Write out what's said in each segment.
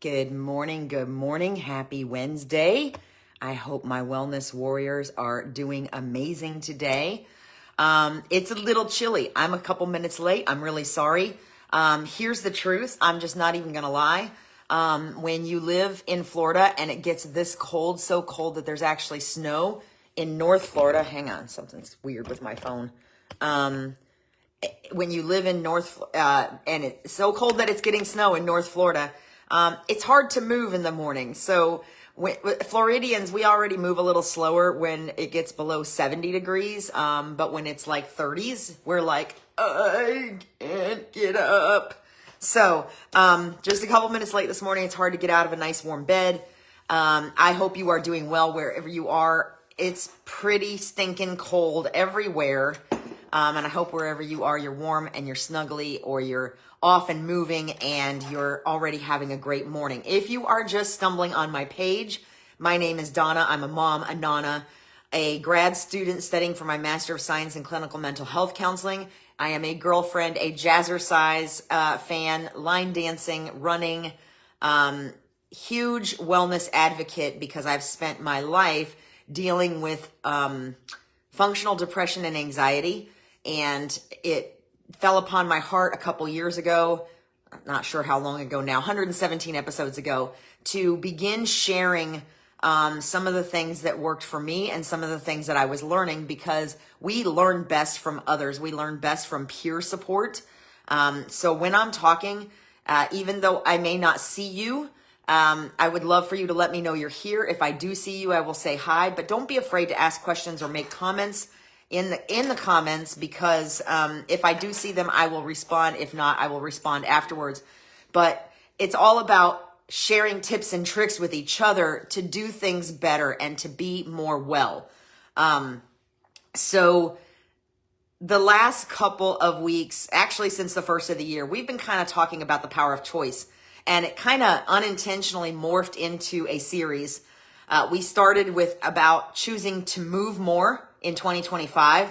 Good morning. Good morning. Happy Wednesday. I hope my wellness warriors are doing amazing today. It's a little chilly. I'm a couple minutes late. I'm really sorry. Here's the truth. I'm just not even going to lie. When you live in Florida and it gets this cold, so cold that there's actually snow in North Florida. Hang on, something's weird with my phone. When you live in and it's so cold that it's getting snow in North Florida, it's hard to move in the morning. So Floridians, we already move a little slower when it gets below 70 degrees. But when it's like 30s, we're like, I can't get up. So, just a couple minutes late this morning. It's hard to get out of a nice warm bed. I hope you are doing well wherever you are. It's pretty stinking cold everywhere. And I hope wherever you are, you're warm and you're snuggly, or you're off and moving and you're already having a great morning. If you are just stumbling on my page, my name is Donna. I'm a mom, a nana, a grad student studying for my Master of Science in Clinical Mental Health Counseling. I am a girlfriend, a jazzercise fan, line dancing, running, huge wellness advocate, because I've spent my life dealing with functional depression and anxiety. And it fell upon my heart a couple years ago, I'm not sure how long ago now, 117 episodes ago, to begin sharing some of the things that worked for me and some of the things that I was learning, because we learn best from others. We learn best from peer support. So when I'm talking, even though I may not see you, I would love for you to let me know you're here. If I do see you, I will say hi, but don't be afraid to ask questions or make comments in the comments, because if I do see them, I will respond. If not, I will respond afterwards. But it's all about sharing tips and tricks with each other to do things better and to be more well. So the last couple of weeks, actually since the first of the year, we've been kind of talking about the power of choice, and it kind of unintentionally morphed into a series. We started with about choosing to move more in 2025.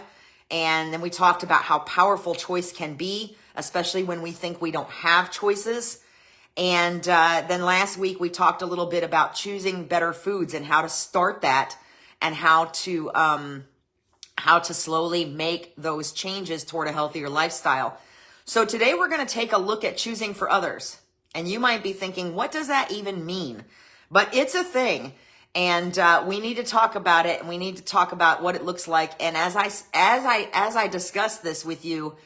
And then we talked about how powerful choice can be, especially when we think we don't have choices. And then last week we talked a little bit about choosing better foods and how to start that, and how to slowly make those changes toward a healthier lifestyle. So today we're going to take a look at choosing for others. And you might be thinking, what does that even mean? But it's a thing. And we need to talk about it, and we need to talk about what it looks like. And as I discuss this with you,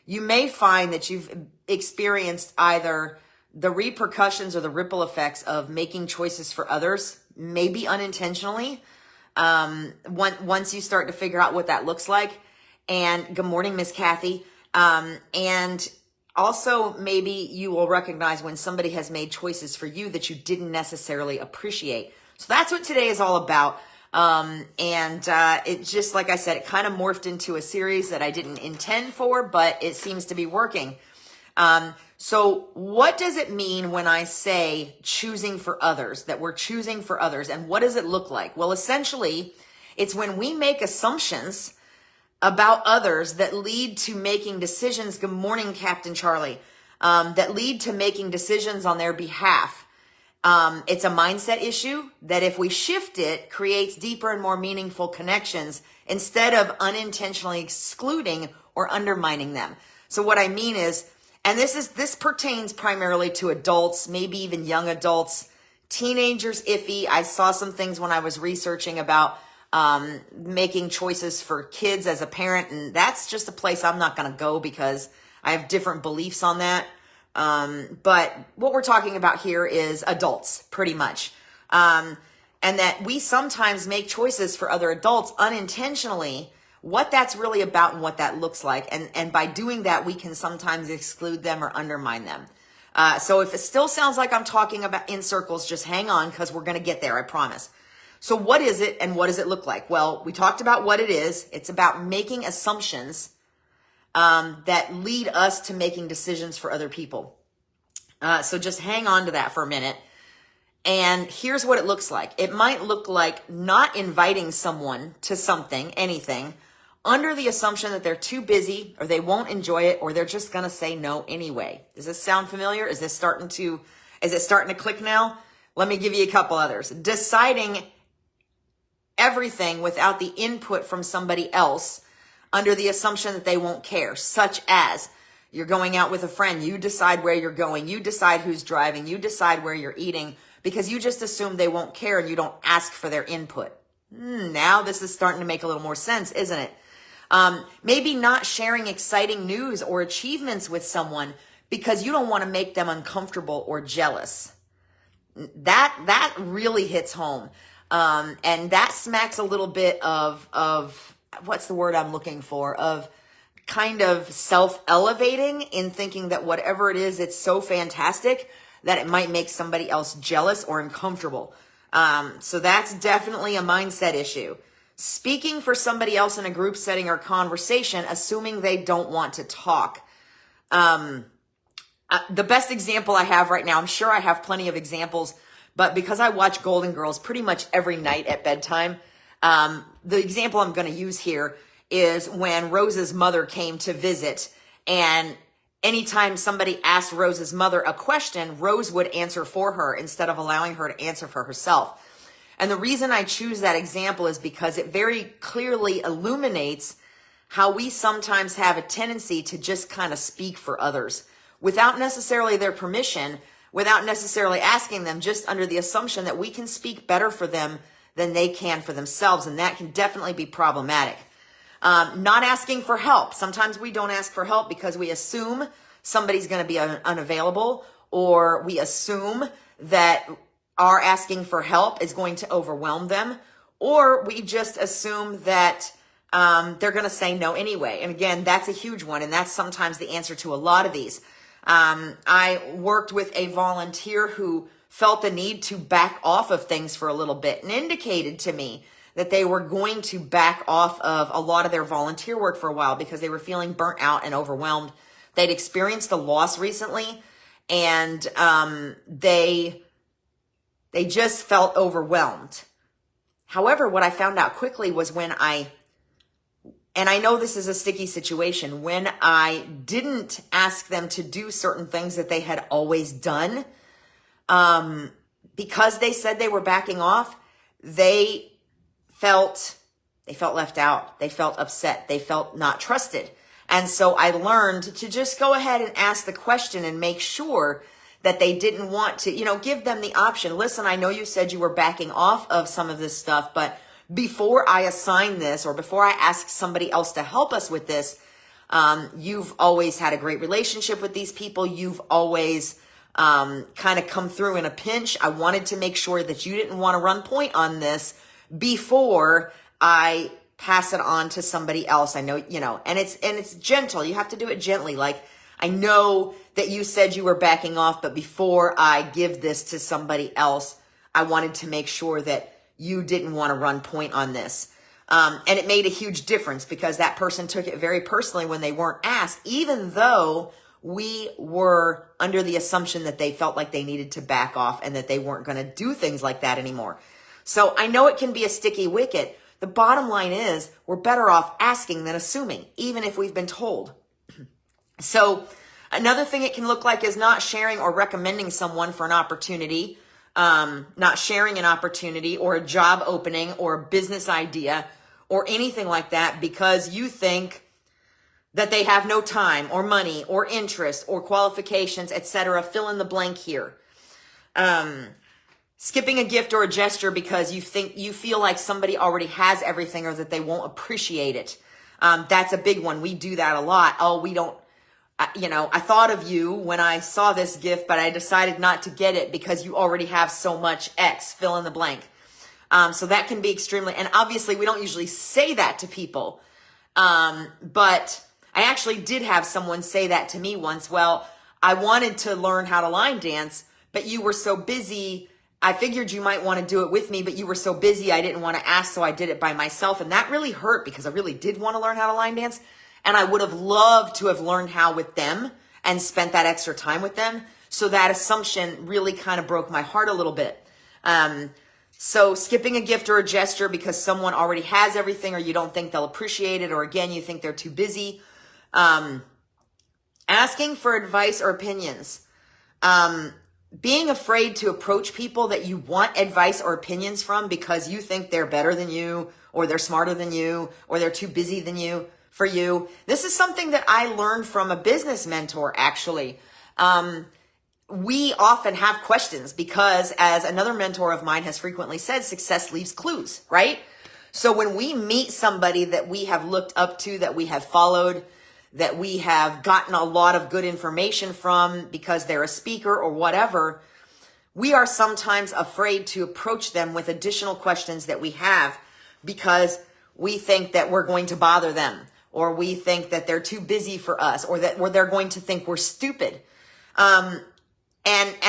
you may find that you've experienced either the repercussions or the ripple effects of making choices for others, maybe unintentionally, once you start to figure out what that looks like. And good morning, Miss Kathy. And also, maybe you will recognize when somebody has made choices for you that you didn't necessarily appreciate. So that's what today is all about. It just, like I said, it kind of morphed into a series that I didn't intend for, but it seems to be working. So what does it mean when I say choosing for others, that we're choosing for others, and what does it look like? Well, essentially, it's when we make assumptions about others that lead to making decisions. Good morning, Captain Charlie. That lead to making decisions on their behalf. It's a mindset issue that, if we shift it, creates deeper and more meaningful connections instead of unintentionally excluding or undermining them. So what I mean is, and this pertains primarily to adults, maybe even young adults, teenagers, iffy. I saw some things when I was researching about making choices for kids as a parent, and that's just a place I'm not going to go because I have different beliefs on that. But what we're talking about here is adults, pretty much. And that we sometimes make choices for other adults unintentionally, what that's really about and what that looks like. And by doing that, we can sometimes exclude them or undermine them. So if it still sounds like I'm talking about in circles, just hang on, because we're going to get there, I promise. So what is it, and what does it look like? Well, we talked about what it is. It's about making assumptions that lead us to making decisions for other people. So just hang on to that for a minute. And here's what it looks like. It might look like not inviting someone to something, anything, under the assumption that they're too busy, or they won't enjoy it, or they're just going to say no anyway. Does this sound familiar? Is this starting to Is it starting to click now? Let me give you a couple others. Deciding everything without the input from somebody else under the assumption that they won't care, such as you're going out with a friend, you decide where you're going, you decide who's driving, you decide where you're eating, because you just assume they won't care and you don't ask for their input. Now this is starting to make a little more sense, isn't it? Maybe not sharing exciting news or achievements with someone because you don't want to make them uncomfortable or jealous. That really hits home. And that smacks a little bit of what's the word I'm looking for? Of kind of self-elevating in thinking that whatever it is, it's so fantastic that it might make somebody else jealous or uncomfortable. So that's definitely a mindset issue. Speaking for somebody else in a group setting or conversation, assuming they don't want to talk. The best example I have right now, I'm sure I have plenty of examples, but because I watch Golden Girls pretty much every night at bedtime, the example I'm going to use here is when Rose's mother came to visit, and anytime somebody asked Rose's mother a question, Rose would answer for her instead of allowing her to answer for herself. And the reason I choose that example is because it very clearly illuminates how we sometimes have a tendency to just kind of speak for others without necessarily their permission, without necessarily asking them, just under the assumption that we can speak better for them than they can for themselves. And that can definitely be problematic. Not asking for help. Sometimes we don't ask for help because we assume somebody's going to be unavailable, or we assume that our asking for help is going to overwhelm them, or we just assume that they're going to say no anyway. And again, that's a huge one, and that's sometimes the answer to a lot of these. I worked with a volunteer who felt the need to back off of things for a little bit and indicated to me that they were going to back off of a lot of their volunteer work for a while because they were feeling burnt out and overwhelmed. They'd experienced a loss recently, and they just felt overwhelmed. However, what I found out quickly was and I know this is a sticky situation, when I didn't ask them to do certain things that they had always done, because they said they were backing off, they felt left out. They felt upset. They felt not trusted. And so I learned to just go ahead and ask the question and make sure that they didn't want to, give them the option. Listen, I know you said you were backing off of some of this stuff, but before I assign this, or before I ask somebody else to help us with this, you've always had a great relationship with these people. You've always kind of come through in a pinch. I wanted to make sure that you didn't want to run point on this before I pass it on to somebody else. I know, and it's gentle. You have to do it gently. Like, I know that you said you were backing off, but before I give this to somebody else, I wanted to make sure that you didn't want to run point on this. And it made a huge difference because that person took it very personally when they weren't asked, even though we were under the assumption that they felt like they needed to back off and that they weren't going to do things like that anymore. So I know it can be a sticky wicket. The bottom line is we're better off asking than assuming, even if we've been told. So another thing it can look like is not sharing or recommending someone for an opportunity, not sharing an opportunity or a job opening or a business idea or anything like that because you think that they have no time or money or interest or qualifications, etc. Fill in the blank here. Skipping a gift or a gesture because you feel like somebody already has everything or that they won't appreciate it. That's a big one. We do that a lot. Oh, we don't, I thought of you when I saw this gift, but I decided not to get it because you already have so much X, fill in the blank. So that can be extremely, and obviously we don't usually say that to people. But I actually did have someone say that to me once. Well, I wanted to learn how to line dance, but you were so busy. I figured you might want to do it with me, but you were so busy. I didn't want to ask. So I did it by myself. And that really hurt because I really did want to learn how to line dance. And I would have loved to have learned how with them and spent that extra time with them. So that assumption really kind of broke my heart a little bit. So skipping a gift or a gesture because someone already has everything or you don't think they'll appreciate it, or again, you think they're too busy. Asking for advice or opinions. being afraid to approach people that you want advice or opinions from because you think they're better than you, or they're smarter than you, or they're too busy than you for you. This is something that I learned from a business mentor, actually. We often have questions because, as another mentor of mine has frequently said, success leaves clues, right? So when we meet somebody that we have looked up to, that we have followed, that we have gotten a lot of good information from because they're a speaker or whatever, we are sometimes afraid to approach them with additional questions that we have because we think that we're going to bother them, or we think that they're too busy for us, or they're going to think we're stupid. And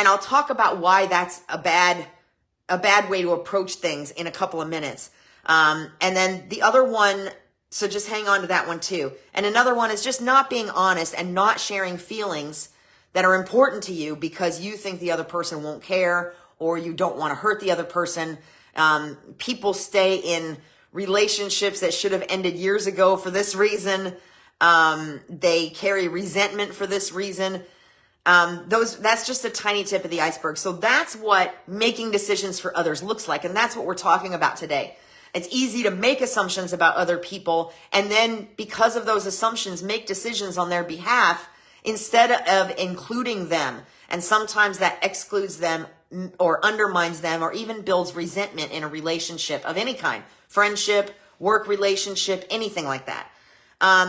I'll talk about why that's a bad way to approach things in a couple of minutes. And then the other one, so just hang on to that one too. And another one is just not being honest and not sharing feelings that are important to you because you think the other person won't care, or you don't want to hurt the other person. People stay in relationships that should have ended years ago for this reason. They carry resentment for this reason. That's just a tiny tip of the iceberg. So that's what making decisions for others looks like. And that's what we're talking about today. It's easy to make assumptions about other people, and then because of those assumptions, make decisions on their behalf instead of including them. And sometimes that excludes them or undermines them, or even builds resentment in a relationship of any kind, friendship, work relationship, anything like that.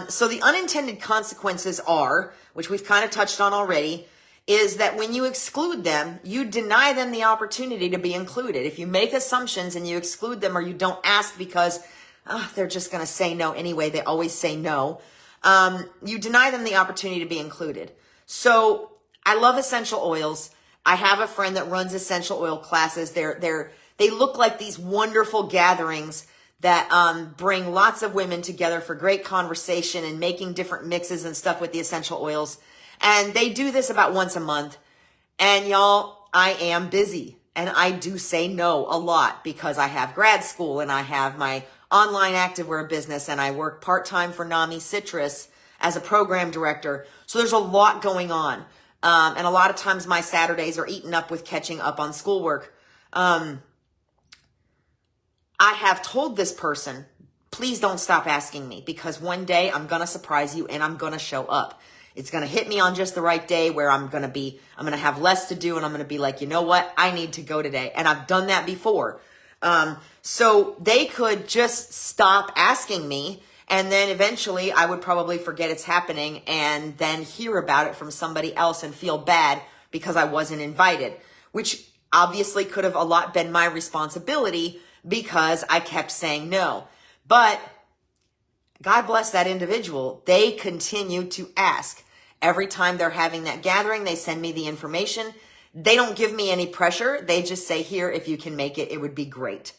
So the unintended consequences are, which we've kind of touched on already, is that when you exclude them, you deny them the opportunity to be included. If you make assumptions and you exclude them, or you don't ask because they're just going to say no anyway, they always say no, you deny them the opportunity to be included. So I love essential oils. I have a friend that runs essential oil classes. They look like these wonderful gatherings that bring lots of women together for great conversation and making different mixes and stuff with the essential oils. And they do this about once a month. And y'all, I am busy. And I do say no a lot because I have grad school, and I have my online activewear business, and I work part-time for NAMI Citrus as a program director. So there's a lot going on. And a lot of times my Saturdays are eaten up with catching up on schoolwork. I have told this person, please don't stop asking me, because one day I'm going to surprise you and I'm going to show up. It's going to hit me on just the right day where I'm going to have less to do, and I'm going to be like, you know what? I need to go today. And I've done that before. So they could just stop asking me, and then eventually I would probably forget it's happening and then hear about it from somebody else and feel bad because I wasn't invited, which obviously could have a lot been my responsibility because I kept saying no. But God bless that individual. They continue to ask. Every time they're having that gathering, they send me the information. They don't give me any pressure. They just say, here, if you can make it, it would be great.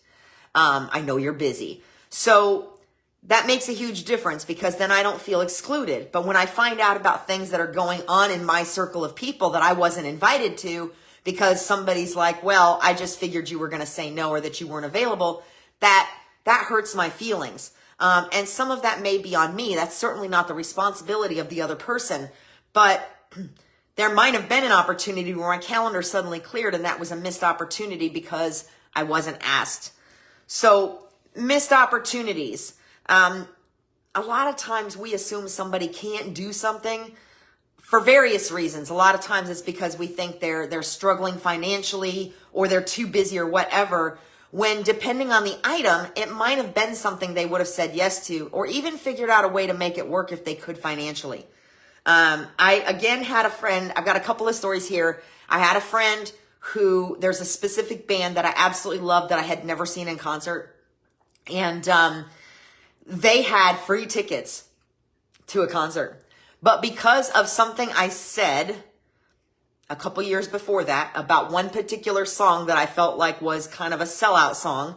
I know you're busy. So that makes a huge difference, because then I don't feel excluded. But when I find out about things that are going on in my circle of people that I wasn't invited to, because somebody's like, well, I just figured you were going to say no, or that you weren't available, that hurts my feelings. And some of that may be on me. That's certainly not the responsibility of the other person. But there might have been an opportunity where my calendar suddenly cleared, and that was a missed opportunity because I wasn't asked. So missed opportunities. A lot of times we assume somebody can't do something for various reasons. A lot of times it's because we think they're struggling financially, or they're too busy, or whatever, when depending on the item, it might have been something they would have said yes to, or even figured out a way to make it work if they could financially. I again had a friend, I've got a couple of stories here. I had a friend who, there's a specific band that I absolutely loved that I had never seen in concert. And they had free tickets to a concert. But because of something I said a couple years before that about one particular song that I felt like was kind of a sellout song,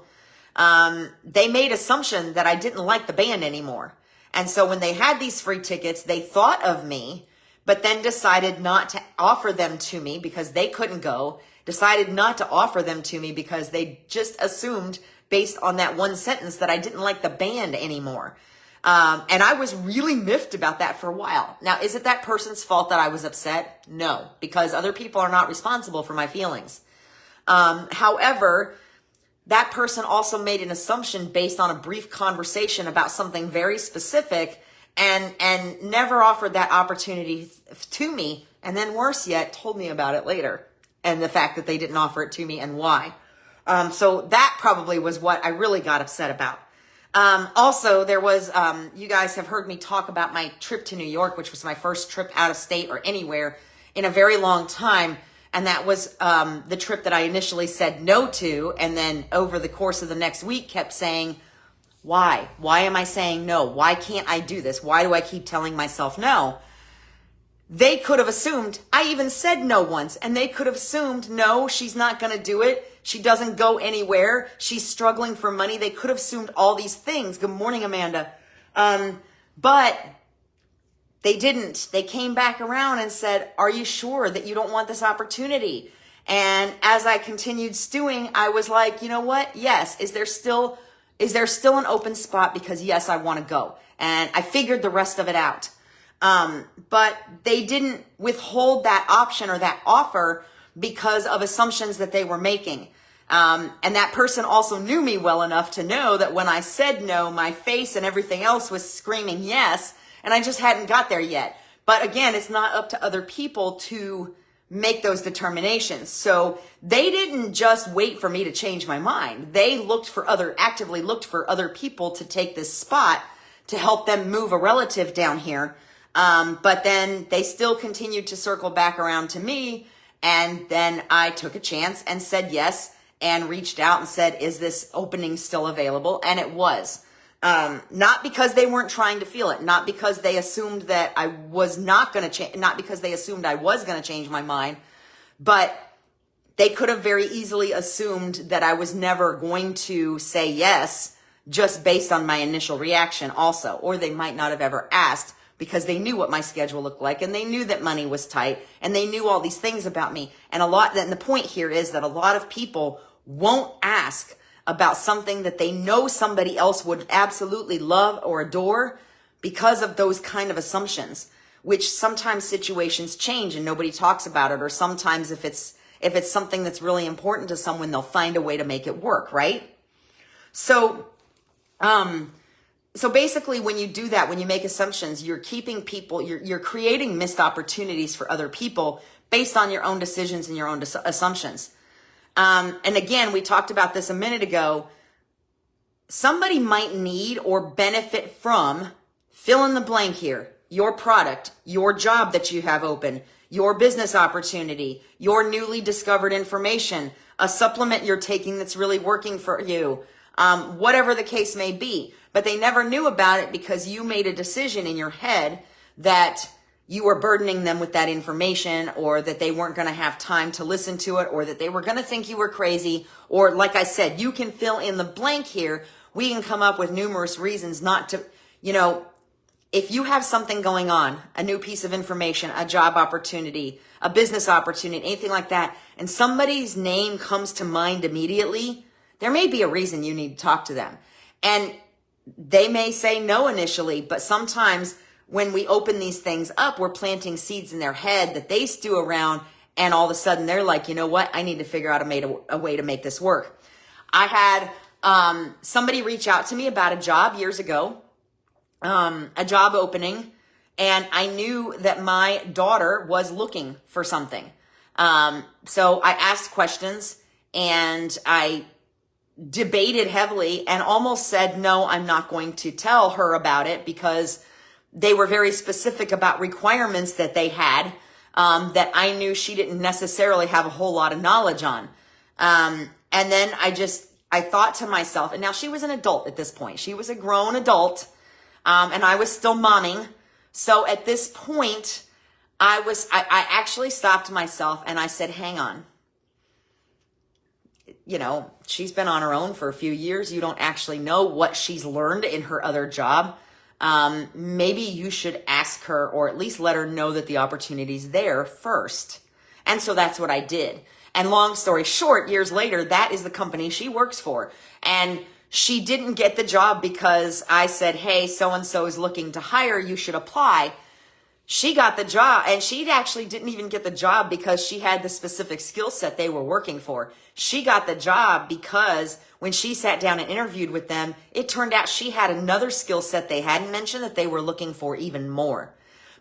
they made assumption that I didn't like the band anymore. And so when they had these free tickets, they thought of me, but then decided not to offer them to me because they couldn't go, decided not to offer them to me because they just assumed, based on that one sentence, that I didn't like the band anymore. And I was really miffed about that for a while. Now, is it that person's fault that I was upset? No, because other people are not responsible for my feelings. However, that person also made an assumption based on a brief conversation about something very specific and never offered that opportunity to me. And then worse yet, told me about it later. And the fact that they didn't offer it to me and why. So that probably was what I really got upset about. Also, there was, you guys have heard me talk about my trip to New York, which was my first trip out of state or anywhere in a very long time. And that was the trip that I initially said no to. And then over the course of the next week kept saying, why? Why am I saying no? Why can't I do this? Why do I keep telling myself no? They could have assumed, I even said no once, and they could have assumed, no, she's not going to do it. She doesn't go anywhere. She's struggling for money. They could have assumed all these things. Good morning, Amanda. But they didn't. They came back around and said, are you sure that you don't want this opportunity? And as I continued stewing, I was like, you know what? Yes. Is there still an open spot? Because yes, I want to go. And I figured the rest of it out. But they didn't withhold that option or that offer because of assumptions that they were making. And that person also knew me well enough to know that when I said no, my face and everything else was screaming yes, and I just hadn't got there yet. But again, it's not up to other people to make those determinations. So they didn't just wait for me to change my mind. They actively looked for other people to take this spot to help them move a relative down here. But then they still continued to circle back around to me. And then I took a chance and said yes and reached out and said, is this opening still available? And it was. Not because they weren't trying to feel it, not because they assumed that I was not going to change, not because they assumed I was going to change my mind, but they could have very easily assumed that I was never going to say yes just based on my initial reaction also, or they might not have ever asked because they knew what my schedule looked like and they knew that money was tight and they knew all these things about me. And the point here is that a lot of people won't ask about something that they know somebody else would absolutely love or adore because of those kind of assumptions, which sometimes situations change and nobody talks about it. Or sometimes if it's something that's really important to someone, they'll find a way to make it work, right? So basically when you do that, when you make assumptions, you're keeping people, you're creating missed opportunities for other people based on your own decisions and your own assumptions. And again, we talked about this a minute ago. Somebody might need or benefit from, fill in the blank here, your product, your job that you have open, your business opportunity, your newly discovered information, a supplement you're taking that's really working for you, whatever the case may be. But they never knew about it because you made a decision in your head that you were burdening them with that information, or that they weren't going to have time to listen to it, or that they were going to think you were crazy. Or like I said, you can fill in the blank here. We can come up with numerous reasons not to, if you have something going on, a new piece of information, a job opportunity, a business opportunity, anything like that, and somebody's name comes to mind immediately, there may be a reason you need to talk to them. And they may say no initially, but sometimes when we open these things up, we're planting seeds in their head that they stew around, and all of a sudden they're like, you know what? I need to figure out a way to make this work. I had somebody reach out to me about a job years ago, a job opening, and I knew that my daughter was looking for something. So I asked questions and I debated heavily and almost said, no, I'm not going to tell her about it, because they were very specific about requirements that they had, that I knew she didn't necessarily have a whole lot of knowledge on. And then I thought to myself, and now she was an adult at this point. She was a grown adult, and I was still momming. So at this point, I actually stopped myself and I said, hang on. She's been on her own for a few years. You don't actually know what she's learned in her other job. Maybe you should ask her, or at least let her know that the opportunity's there first. And so that's what I did. And long story short, years later, that is the company she works for. And She didn't get the job because I said, hey, so-and-so is looking to hire, you should apply. She got the job, and she actually didn't even get the job because she had the specific skill set they were working for. She got the job because when she sat down and interviewed with them, it turned out she had another skill set they hadn't mentioned that they were looking for even more.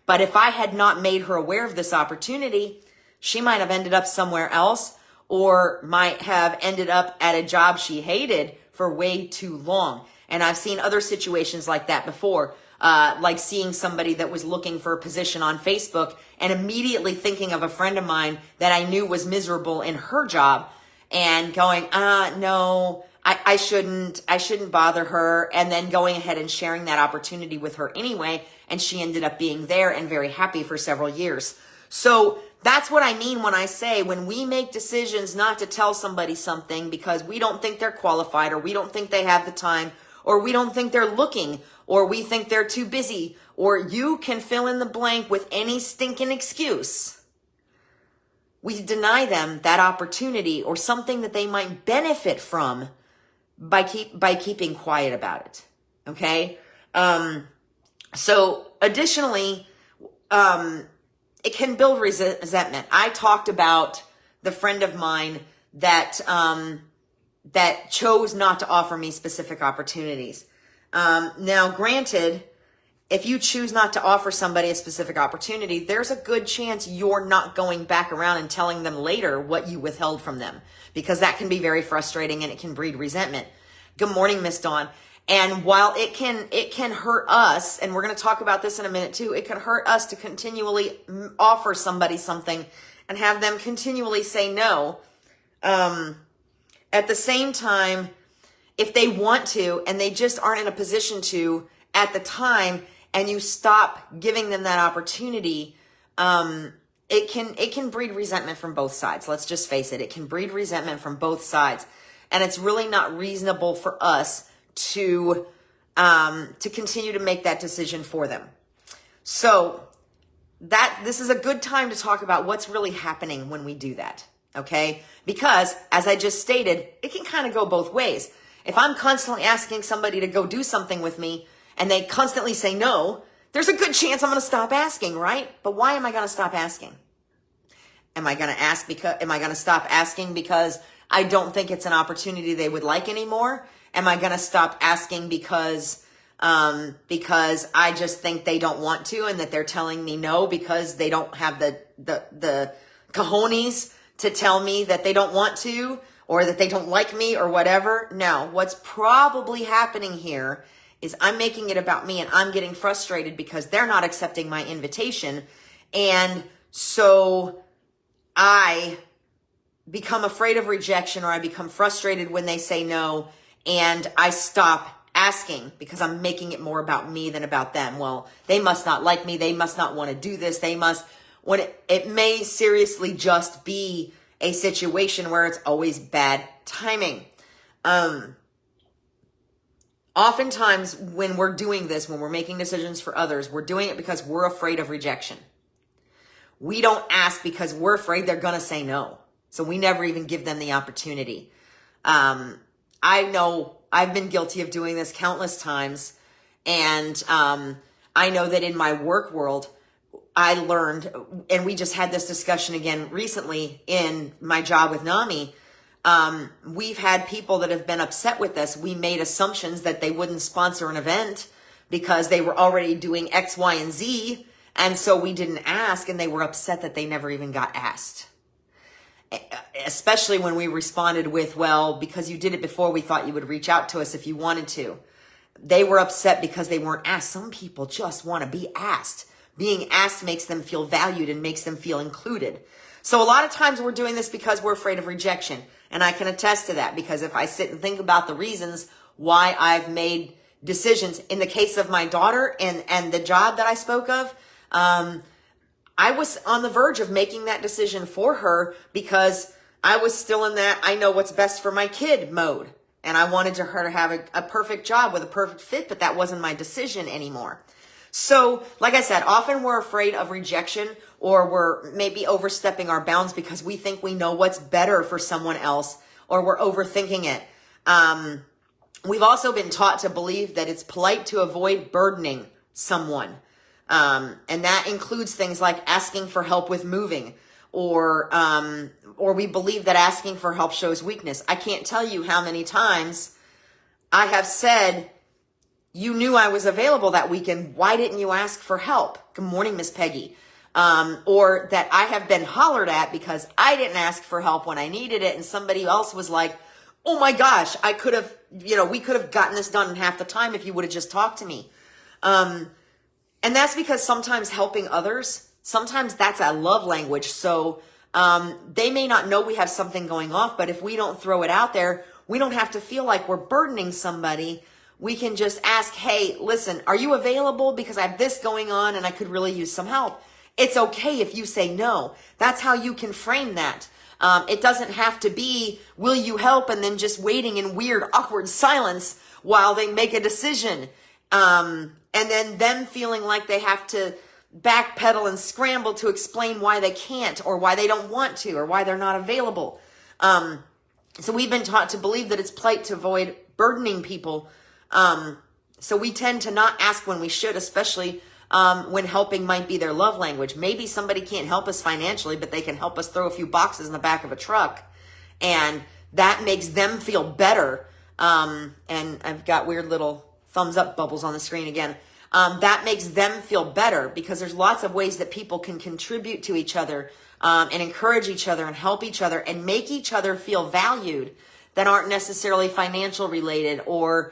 But if I had not made her aware of this opportunity, she might have ended up somewhere else or might have ended up at a job she hated for way too long. And I've seen other situations like that before. Like seeing somebody that was looking for a position on Facebook and immediately thinking of a friend of mine that I knew was miserable in her job and going, no, I shouldn't bother her. And then going ahead and sharing that opportunity with her anyway. And she ended up being there and very happy for several years. So that's what I mean when I say when we make decisions not to tell somebody something because we don't think they're qualified or we don't think they have the time or we don't think they're looking or we think they're too busy, or you can fill in the blank with any stinking excuse. We deny them that opportunity or something that they might benefit from by keeping quiet about it. Okay? So additionally, it can build resentment. I talked about the friend of mine that chose not to offer me specific opportunities. Now, granted, if you choose not to offer somebody a specific opportunity, there's a good chance you're not going back around and telling them later what you withheld from them, because that can be very frustrating and it can breed resentment. Good morning, Miss Dawn. And while it can hurt us, and we're going to talk about this in a minute too, it can hurt us to continually offer somebody something and have them continually say no. At the same time, if they want to and they just aren't in a position to at the time and you stop giving them that opportunity, it can breed resentment from both sides. Let's just face it. It can breed resentment from both sides. And it's really not reasonable for us to continue to make that decision for them. So this is a good time to talk about what's really happening when we do that. Okay? Because as I just stated, it can kind of go both ways. If I'm constantly asking somebody to go do something with me and they constantly say no, there's a good chance I'm going to stop asking, right? But why am I going to stop asking? Am I going to stop asking because I don't think it's an opportunity they would like anymore? Am I going to stop asking because I just think they don't want to and that they're telling me no because they don't have the cojones to tell me that they don't want to or that they don't like me or whatever? No, what's probably happening here is I'm making it about me and I'm getting frustrated because they're not accepting my invitation. And so I become afraid of rejection or I become frustrated when they say no and I stop asking because I'm making it more about me than about them. Well, they must not like me. They must not want to do this. It may seriously just be a situation where it's always bad timing. Oftentimes when we're doing this, when we're making decisions for others, we're doing it because we're afraid of rejection. We don't ask because we're afraid they're going to say no. So we never even give them the opportunity. I know I've been guilty of doing this countless times. And I know that in my work world, I learned, and we just had this discussion again recently in my job with NAMI. We've had people that have been upset with us. We made assumptions that they wouldn't sponsor an event because they were already doing X, Y, and Z. And so we didn't ask, and they were upset that they never even got asked. Especially when we responded with, well, because you did it before, we thought you would reach out to us if you wanted to. They were upset because they weren't asked. Some people just want to be asked. Being asked makes them feel valued and makes them feel included. So a lot of times we're doing this because we're afraid of rejection. And I can attest to that because if I sit and think about the reasons why I've made decisions, in the case of my daughter and the job that I spoke of, I was on the verge of making that decision for her because I was still in that I know what's best for my kid mode. And I wanted her to have a perfect job with a perfect fit, but that wasn't my decision anymore. So, like I said, often we're afraid of rejection or we're maybe overstepping our bounds because we think we know what's better for someone else or we're overthinking it. We've also been taught to believe that it's polite to avoid burdening someone. And that includes things like asking for help with moving, or we believe that asking for help shows weakness. I can't tell you how many times I have said, you knew I was available that weekend. Why didn't you ask for help? Good morning, Miss Peggy. Or that I have been hollered at because I didn't ask for help when I needed it. And somebody else was like, oh my gosh, I could have, we could have gotten this done in half the time if you would have just talked to me. And that's because sometimes helping others, sometimes that's a love language. So, they may not know we have something going off, but if we don't throw it out there, we don't have to feel like we're burdening somebody. We can just ask, hey, listen, are you available? Because I have this going on and I could really use some help. It's okay if you say no. That's how you can frame that. It doesn't have to be, will you help? And then just waiting in weird, awkward silence while they make a decision. And then them feeling like they have to backpedal and scramble to explain why they can't, or why they don't want to, or why they're not available. So we've been taught to believe that it's polite to avoid burdening people. So we tend to not ask when we should, especially when helping might be their love language. Maybe somebody can't help us financially, but they can help us throw a few boxes in the back of a truck. And that makes them feel better. And I've got weird little thumbs up bubbles on the screen again. That makes them feel better, because there's lots of ways that people can contribute to each other, and encourage each other and help each other and make each other feel valued, that aren't necessarily financial related, or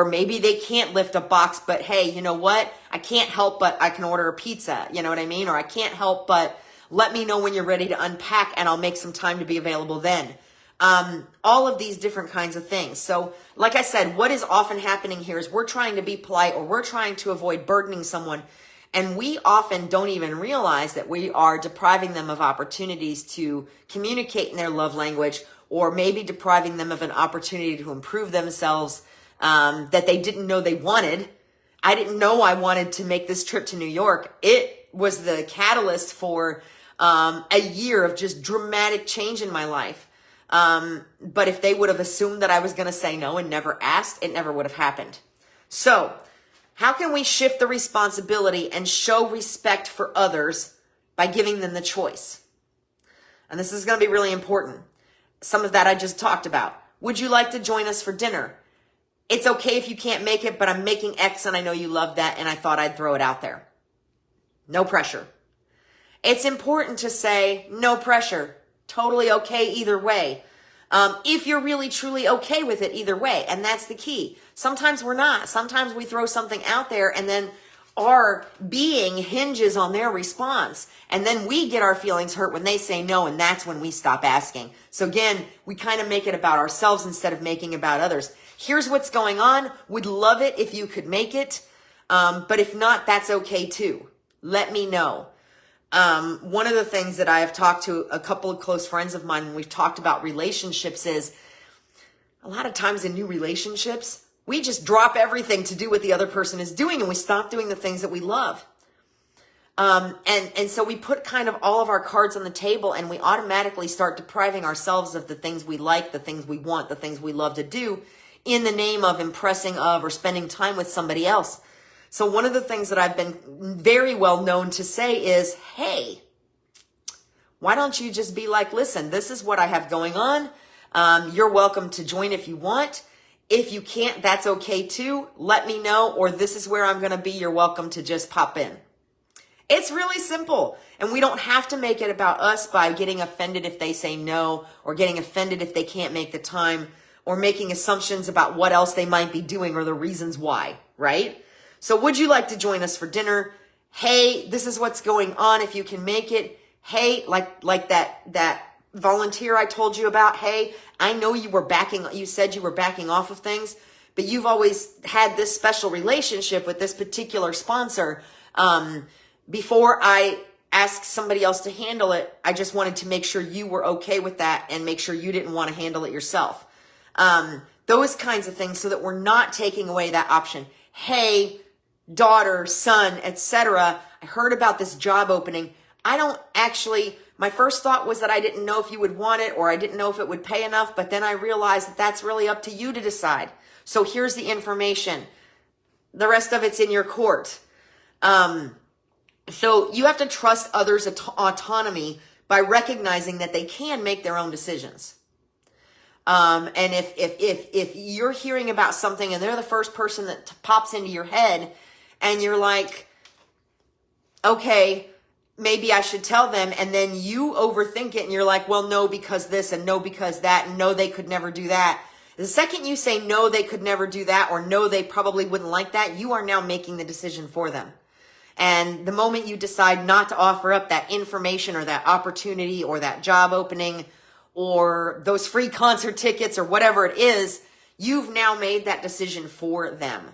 maybe they can't lift a box, but hey, you know what? I can't help, but I can order a pizza. You know what I mean? Or I can't help, but let me know when you're ready to unpack and I'll make some time to be available then. All of these different kinds of things. So like I said, what is often happening here is we're trying to be polite, or we're trying to avoid burdening someone. And we often don't even realize that we are depriving them of opportunities to communicate in their love language, or maybe depriving them of an opportunity to improve themselves, that they didn't know they wanted. I didn't know I wanted to make this trip to New York. It was the catalyst for a year of just dramatic change in my life. But if they would have assumed that I was going to say no and never asked, it never would have happened. So how can we shift the responsibility and show respect for others by giving them the choice? And this is going to be really important. Some of that I just talked about. Would you like to join us for dinner? It's okay if you can't make it, but I'm making X and I know you love that and I thought I'd throw it out there. No pressure. It's important to say no pressure. Totally okay either way. If you're really truly okay with it either way. And that's the key. Sometimes we're not. Sometimes we throw something out there and then our being hinges on their response. And then we get our feelings hurt when they say no, and that's when we stop asking. So again, we kind of make it about ourselves instead of making it about others. Here's what's going on. Would love it if you could make it. But if not, that's okay too. Let me know. One of the things that I have talked to a couple of close friends of mine when we've talked about relationships is a lot of times in new relationships, we just drop everything to do what the other person is doing and we stop doing the things that we love. And so we put kind of all of our cards on the table and we automatically start depriving ourselves of the things we like, the things we want, the things we love to do in the name of impressing of or spending time with somebody else. So one of the things that I've been very well known to say is, hey, why don't you just be like, listen, this is what I have going on. You're welcome to join if you want. If you can't, that's okay too. Let me know, or this is where I'm going to be. You're welcome to just pop in. It's really simple. And we don't have to make it about us by getting offended if they say no, or getting offended if they can't make the time, or making assumptions about what else they might be doing or the reasons why, right? So would you like to join us for dinner? Hey, this is what's going on if you can make it. Hey, like that volunteer I told you about. Hey, I know you said you were backing off of things, but you've always had this special relationship with this particular sponsor. Before I asked somebody else to handle it, I just wanted to make sure you were okay with that and make sure you didn't want to handle it yourself. Those kinds of things, so that we're not taking away that option. Hey, daughter, son, etc. I heard about this job opening. my first thought was that I didn't know if you would want it or I didn't know if it would pay enough, but then I realized that that's really up to you to decide. So here's the information. The rest of it's in your court. So you have to trust others' autonomy by recognizing that they can make their own decisions. And if you're hearing about something and they're the first person that pops into your head and you're like, okay, maybe I should tell them. And then you overthink it and you're like, well, no, because this and no, because that, and no, they could never do that. The second you say, no, they could never do that, or no, they probably wouldn't like that, you are now making the decision for them. And the moment you decide not to offer up that information or that opportunity or that job opening or those free concert tickets or whatever it is, you've now made that decision for them.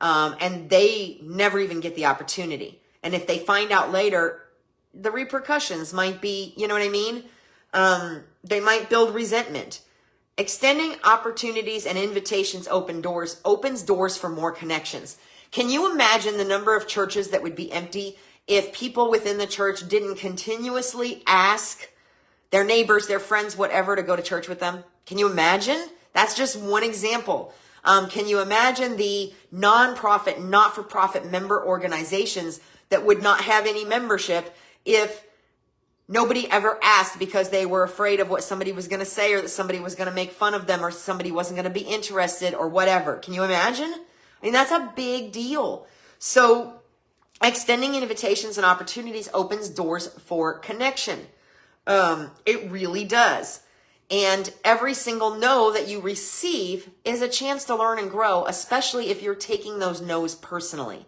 And they never even get the opportunity. And if they find out later, the repercussions might be, you know what I mean? They might build resentment. Extending opportunities and invitations opens doors for more connections. Can you imagine the number of churches that would be empty if people within the church didn't continuously ask their neighbors, their friends, whatever, to go to church with them? Can you imagine? That's just one example. Can you imagine the nonprofit, not-for-profit member organizations that would not have any membership if nobody ever asked because they were afraid of what somebody was going to say, or that somebody was going to make fun of them, or somebody wasn't going to be interested, or whatever? Can you imagine? I mean, that's a big deal. So extending invitations and opportunities opens doors for connection. It really does. And every single no that you receive is a chance to learn and grow, especially if you're taking those no's personally.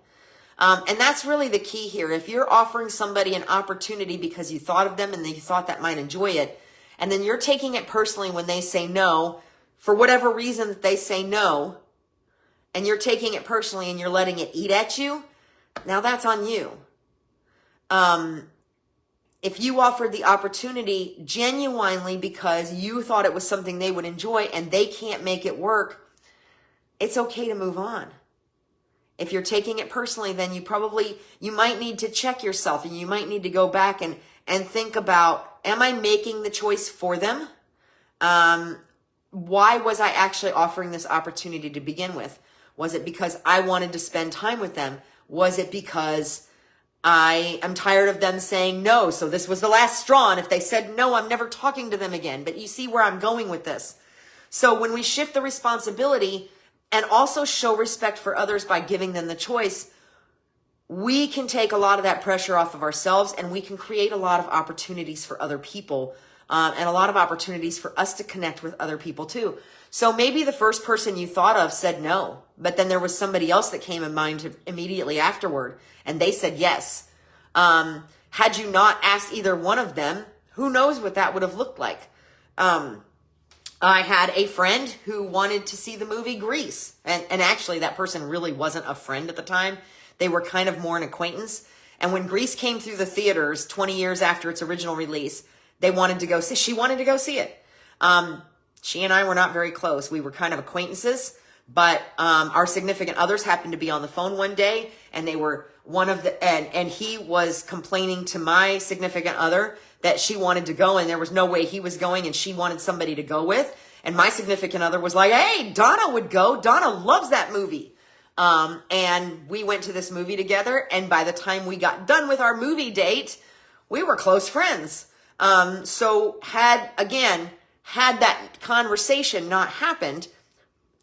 And that's really the key here. If you're offering somebody an opportunity because you thought of them and you thought that might enjoy it, and then you're taking it personally when they say no, for whatever reason that they say no, and you're taking it personally and you're letting it eat at you, now that's on you. If you offered the opportunity genuinely because you thought it was something they would enjoy and they can't make it work, it's okay to move on. If you're taking it personally, then you might need to check yourself, and you might need to go back and think about, am I making the choice for them? Why was I actually offering this opportunity to begin with? Was it because I wanted to spend time with them? Was it because I am tired of them saying no, so this was the last straw, and if they said no, I'm never talking to them again? But you see where I'm going with this. So when we shift the responsibility and also show respect for others by giving them the choice, we can take a lot of that pressure off of ourselves, and we can create a lot of opportunities for other people, and a lot of opportunities for us to connect with other people too. So maybe the first person you thought of said no, but then there was somebody else that came in mind immediately afterward, and they said yes. Had you not asked either one of them, who knows what that would have looked like? I had a friend who wanted to see the movie Grease, and actually that person really wasn't a friend at the time. They were kind of more an acquaintance. And when Grease came through the theaters 20 years after its original release, she wanted to go see it. She and I were not very close. We were kind of acquaintances, but our significant others happened to be on the phone one day, and they were and he was complaining to my significant other that she wanted to go, and there was no way he was going, and she wanted somebody to go with. And my significant other was like, hey, Donna would go. Donna loves that movie. And we went to this movie together, and by the time we got done with our movie date, we were close friends. So had that conversation not happened,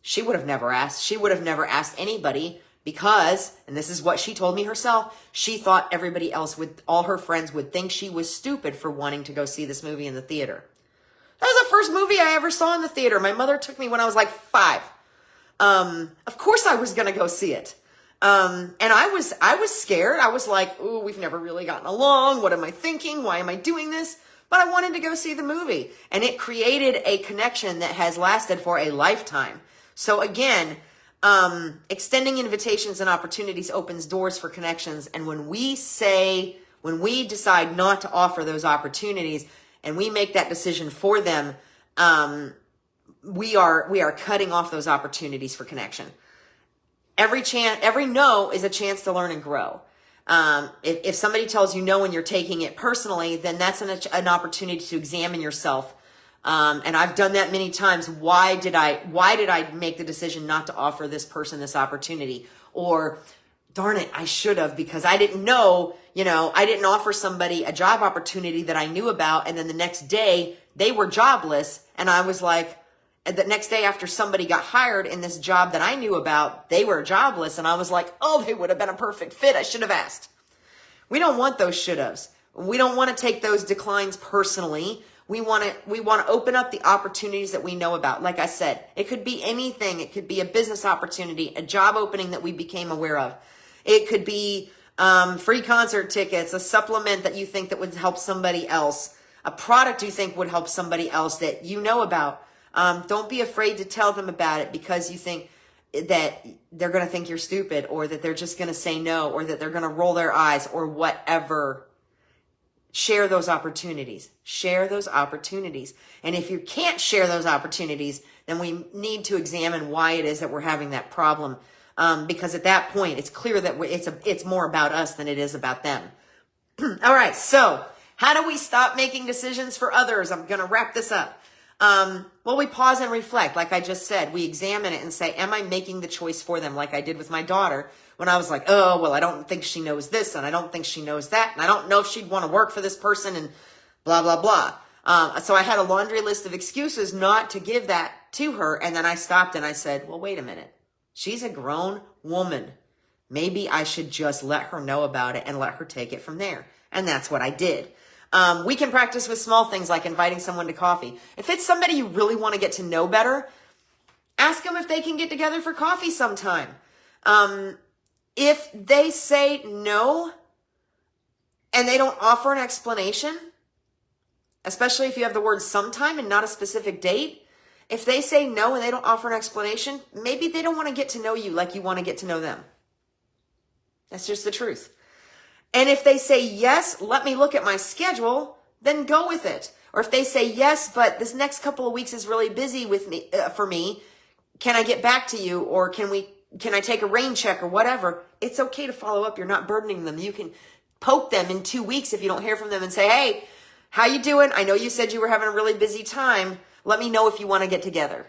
she would have never asked. She would have never asked anybody because, and this is what she told me herself, she thought everybody else all her friends would think she was stupid for wanting to go see this movie in the theater. That was the first movie I ever saw in the theater. My mother took me when I was like 5. Of course I was going to go see it. And I was scared. I was like, ooh, we've never really gotten along. What am I thinking? Why am I doing this? But I wanted to go see the movie, and it created a connection that has lasted for a lifetime. So again, extending invitations and opportunities opens doors for connections. And when we decide not to offer those opportunities and we make that decision for them, we are cutting off those opportunities for connection. Every no is a chance to learn and grow. If somebody tells you no and you're taking it personally, then that's an opportunity to examine yourself. And I've done that many times. Why did I make the decision not to offer this person this opportunity? Or, darn it, I should have, because I didn't know, I didn't offer somebody a job opportunity that I knew about. And then the next day they were jobless. And I was like, the next day after somebody got hired in this job that I knew about, they were jobless. And I was like, oh, they would have been a perfect fit. I should have asked. We don't want those should haves. We don't want to take those declines personally. We want to open up the opportunities that we know about. Like I said, it could be anything. It could be a business opportunity, a job opening that we became aware of. It could be free concert tickets, a supplement that you think that would help somebody else, a product you think would help somebody else that you know about. Don't be afraid to tell them about it because you think that they're going to think you're stupid, or that they're just going to say no, or that they're going to roll their eyes, or whatever. Share those opportunities. Share those opportunities. And if you can't share those opportunities, then we need to examine why it is that we're having that problem. Because at that point, it's clear that it's more about us than it is about them. All right. So how do we stop making decisions for others? I'm going to wrap this up. Well, we pause and reflect. Like I just said, we examine it and say, am I making the choice for them? Like I did with my daughter when I was like, oh, well, I don't think she knows this and I don't think she knows that. And I don't know if she'd want to work for this person and blah, blah, blah. So I had a laundry list of excuses not to give that to her. And then I stopped and I said, well, wait a minute. She's a grown woman. Maybe I should just let her know about it and let her take it from there. And that's what I did. We can practice with small things like inviting someone to coffee. If it's somebody you really want to get to know better, ask them if they can get together for coffee sometime. If they say no and they don't offer an explanation, especially if you have the word sometime and not a specific date, if they say no and they don't offer an explanation, maybe they don't want to get to know you like you want to get to know them. That's just the truth. And if they say, yes, let me look at my schedule, then go with it. Or if they say, yes, but this next couple of weeks is really busy with me, for me, can I get back to you? Or can I take a rain check or whatever? It's okay to follow up. You're not burdening them. You can poke them in 2 weeks if you don't hear from them and say, hey, how you doing? I know you said you were having a really busy time. Let me know if you want to get together.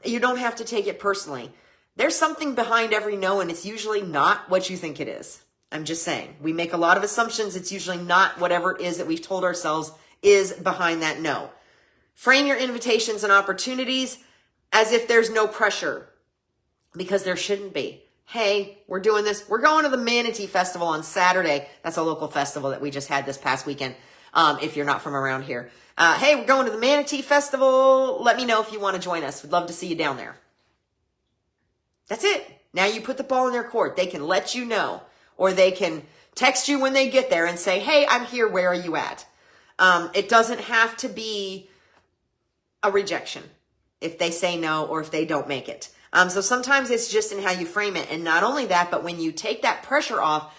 You don't have to take it personally. There's something behind every no, and it's usually not what you think it is. I'm just saying, we make a lot of assumptions. It's usually not whatever it is that we've told ourselves is behind that no. Frame your invitations and opportunities as if there's no pressure, because there shouldn't be. Hey, we're doing this. We're going to the Manatee Festival on Saturday. That's a local festival that we just had this past weekend. If you're not from around here. Hey, we're going to the Manatee Festival. Let me know if you want to join us. We'd love to see you down there. That's it. Now you put the ball in their court. They can let you know. Or they can text you when they get there and say, hey, I'm here. Where are you at? It doesn't have to be a rejection if they say no or if they don't make it. So sometimes it's just in how you frame it. And not only that, but when you take that pressure off,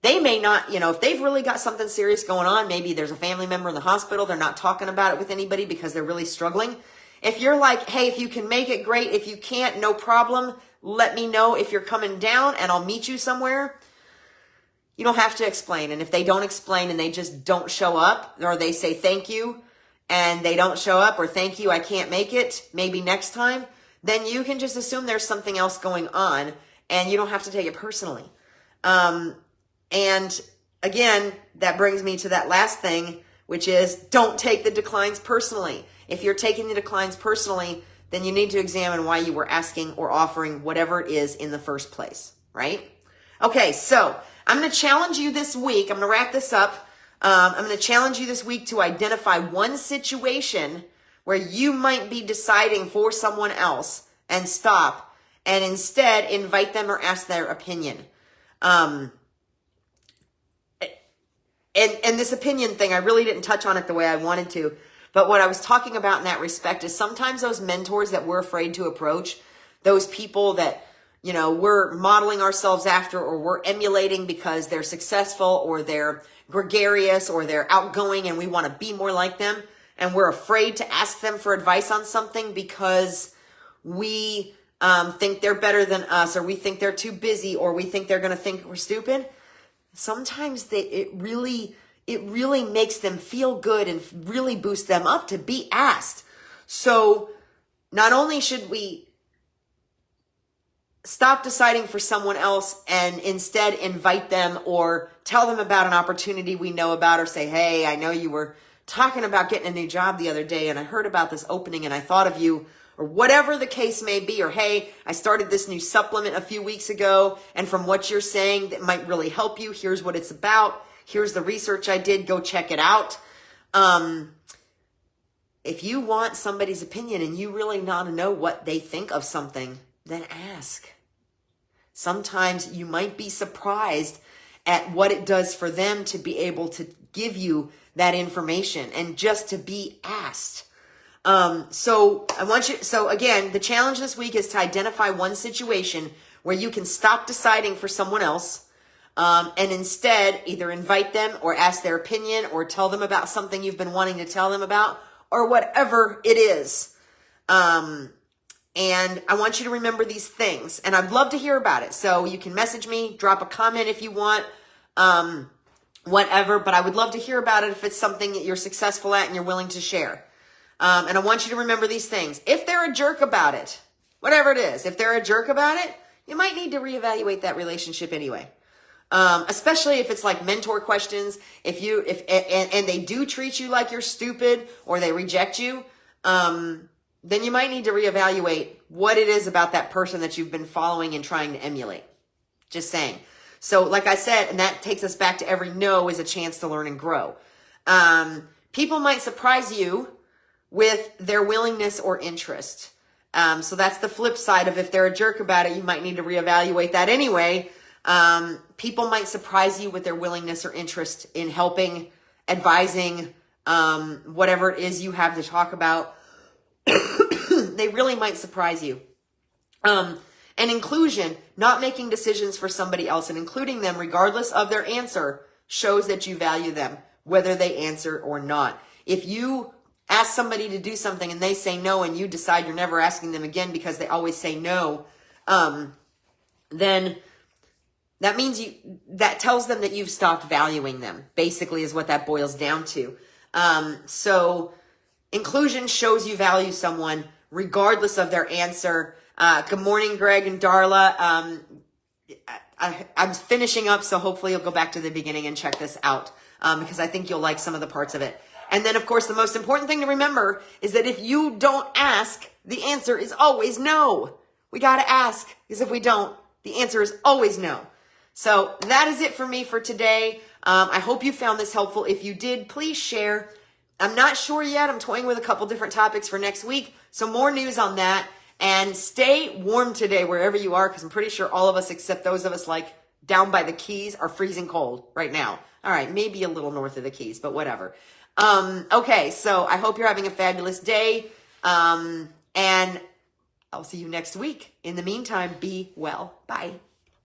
they may not, if they've really got something serious going on, maybe there's a family member in the hospital, they're not talking about it with anybody because they're really struggling. If you're like, hey, if you can make it, great. If you can't, no problem. Let me know if you're coming down and I'll meet you somewhere. You don't have to explain. And if they don't explain and they just don't show up, or they say thank you and they don't show up, or thank you, I can't make it, maybe next time, then you can just assume there's something else going on and you don't have to take it personally. And again, that brings me to that last thing, which is don't take the declines personally. If you're taking the declines personally, then you need to examine why you were asking or offering whatever it is in the first place, right? Okay, so I'm going to challenge you this week. I'm going to wrap this up. I'm going to challenge you this week to identify one situation where you might be deciding for someone else and stop and instead invite them or ask their opinion. And this opinion thing, I really didn't touch on it the way I wanted to. But what I was talking about in that respect is sometimes those mentors that we're afraid to approach, those people that, we're modeling ourselves after or we're emulating because they're successful or they're gregarious or they're outgoing and we want to be more like them. And we're afraid to ask them for advice on something because we think they're better than us, or we think they're too busy, or we think they're going to think we're stupid. sometimes it really makes them feel good and really boosts them up to be asked. So not only should we stop deciding for someone else and instead invite them or tell them about an opportunity we know about, or say, hey, I know you were talking about getting a new job the other day and I heard about this opening and I thought of you, or whatever the case may be, or hey, I started this new supplement a few weeks ago and from what you're saying that might really help you, here's what it's about, here's the research I did, go check it out. If you want somebody's opinion and you really want to know what they think of something, then ask. Sometimes you might be surprised at what it does for them to be able to give you that information and just to be asked. So again, the challenge this week is to identify one situation where you can stop deciding for someone else, and instead either invite them or ask their opinion or tell them about something you've been wanting to tell them about, or whatever it is. And I want you to remember these things, and I'd love to hear about it. So you can message me, drop a comment if you want, whatever, but I would love to hear about it if it's something that you're successful at and you're willing to share. And I want you to remember these things. If they're a jerk about it, whatever it is, if they're a jerk about it, you might need to reevaluate that relationship anyway. Especially if it's like mentor questions, and they do treat you like you're stupid or they reject you, then you might need to reevaluate what it is about that person that you've been following and trying to emulate. Just saying. So like I said, and that takes us back to every no is a chance to learn and grow. People might surprise you with their willingness or interest. So that's the flip side of if they're a jerk about it, you might need to reevaluate that anyway. People might surprise you with their willingness or interest in helping, advising, whatever it is you have to talk about. They really might surprise you. And inclusion, not making decisions for somebody else and including them regardless of their answer, shows that you value them, whether they answer or not. If you ask somebody to do something and they say no and you decide you're never asking them again because they always say no, then that means that tells them that you've stopped valuing them, basically is what that boils down to. So inclusion shows you value someone regardless of their answer. Good morning, Greg and Darla. I'm finishing up, so hopefully you'll go back to the beginning and check this out, because I think you'll like some of the parts of it. And then, of course, the most important thing to remember is that if you don't ask, the answer is always no. We got to ask, because if we don't, the answer is always no. So that is it for me for today. I hope you found this helpful. If you did, please share. I'm not sure yet. I'm toying with a couple different topics for next week. So more news on that. And stay warm today wherever you are, because I'm pretty sure all of us, except those of us like down by the Keys, are freezing cold right now. All right, maybe a little north of the Keys, but whatever. Okay, so I hope you're having a fabulous day. And I'll see you next week. In the meantime, be well. Bye.